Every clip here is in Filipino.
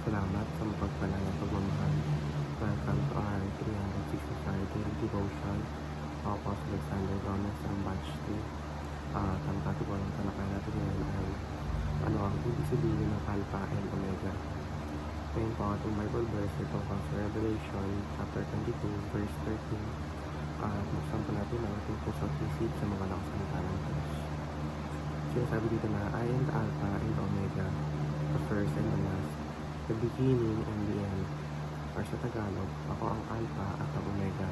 Salamat sa mapagpalang at pagmamahal. Welcome to our 365 daily devotion. Ako po si Alexander Gomez ng Batch 2. Ang katipuan ng talakay natin ngayon ay ano ang ibig sabihin ng Alpha and Omega. Ngayon po ating Bible verse ito po sa Revelation chapter 22 verse 13. Buksan po natin ang ating puso at isip sa mga nakasalita ng Diyos. Sinasabi dito na I am the Alpha and the Omega, the first and the last, the beginning and the end. Or sa Tagalog, ako ang Alpha at ang Omega,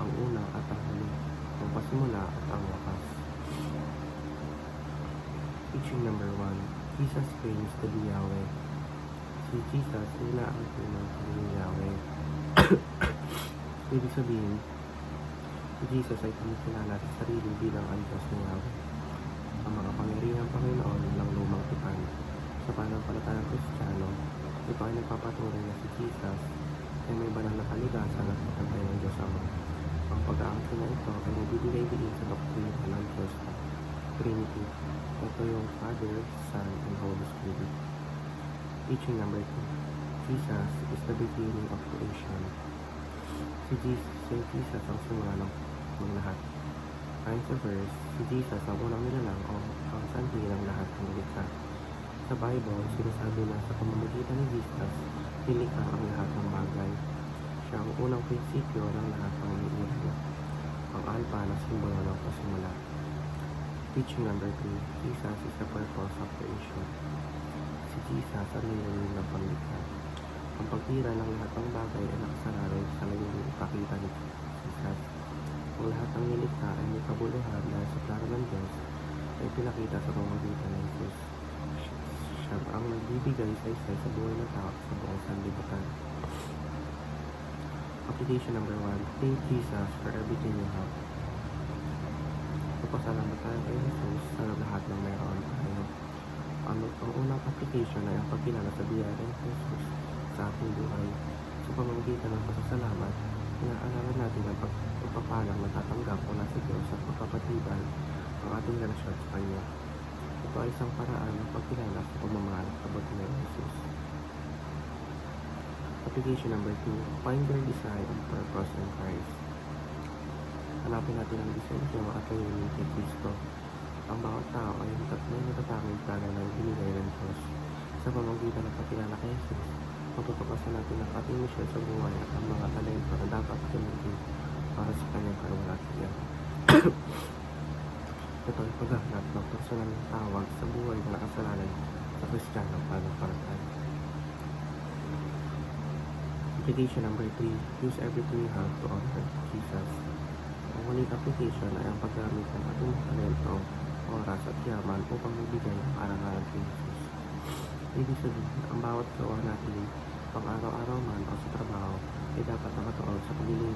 ang una at ang huli, ang pasimula at ang wakas. Teaching number 1. Jesus claims to be Yahweh. Si Jesus nila ang tunay na Yahweh. Ibig sabihin, si Jesus ay kumikilala sa sarili bilang ang Diyos ng Yahweh, ang mga pangyarihang Panginoon ng lumang tipan. Sa pananampalatayang Kristiyano, ito ay nagpapatunay na si Jesus ay may banal na kaligasan at matagay ng Diyos Ama. Ang pag-aangkin na ito ay nabibigay din sa doktrina ng Diyos Trinity. Ito yung Father, Son, and Holy Spirit. Teaching number 2. Jesus is the beginning of creation. Si Jesus ang simula ng lahat. Ayon sa verse, si Jesus ang unang nilalang o ang sanhi ng lahat ng nilikha. Sa Bible, sinasabi na sa pamamagitan ni Jesus, nilikha ang lahat ng bagay. Siya ang unang prinsipyo ng lahat ng nilikha. Ang Alpha na simbolo ng pasimula. Teaching number 3. Jesus is the purpose of creation. Si Jesus ang nilalang ng panglikha. Ang pagtira ng lahat ng bagay ay nakasalalay sa layuning ipakita ni Jesus. Ang lahat ng nilikha ay may kabuluhan dahil sa plano ng Diyos ay pinakita sa pamamagitan ng Jesus. Siya ang nagbibigay sa isa sa buhay ng tao sa buong sanlibutan. Application number 1. Thank Jesus for everything you have. Papasalamat tayo kay Jesus sa lahat ng mayroon tayo. Ang unang application ay ang pagkilala sa biyaya ng Jesus sa ating buhay. Sa pamamagitan ng pasasalamat, inaalaman natin ang pagpapalang natatanggap mula sa Diyos at pagpapatibay ang ating relasyon sa Kanya. Ito ay isang paraan ng pagkilala sa pagmamahal at kabutihan ng Jesus. Application number 2. Find your design and purpose in Christ. Hanapin natin ang disensya at layunin kay Kristo. Ang bawat tao ay may natatanging plano na binigay ng Diyos. Sa pamamagitan ng pagkilala kay Jesus, matutukasan natin ang ating misyon sa buhay at ang mga talento na dapat gamitin para sa kanyang karuwalhatian. Ito ay paghahanap ng personal na tawag sa buhay na nakasalalay sa Kristiyanong pananampalataya. Application number 3. Use everything you have to honor Jesus. Ang huling application ay ang paggamit ng ating talento, oras at yaman upang magbigay ang arangalan kay Jesus. Ibig sabihin, ang bawat gawa natin pang araw-araw man o sa trabaho ay dapat nakatuon sa paglilingkod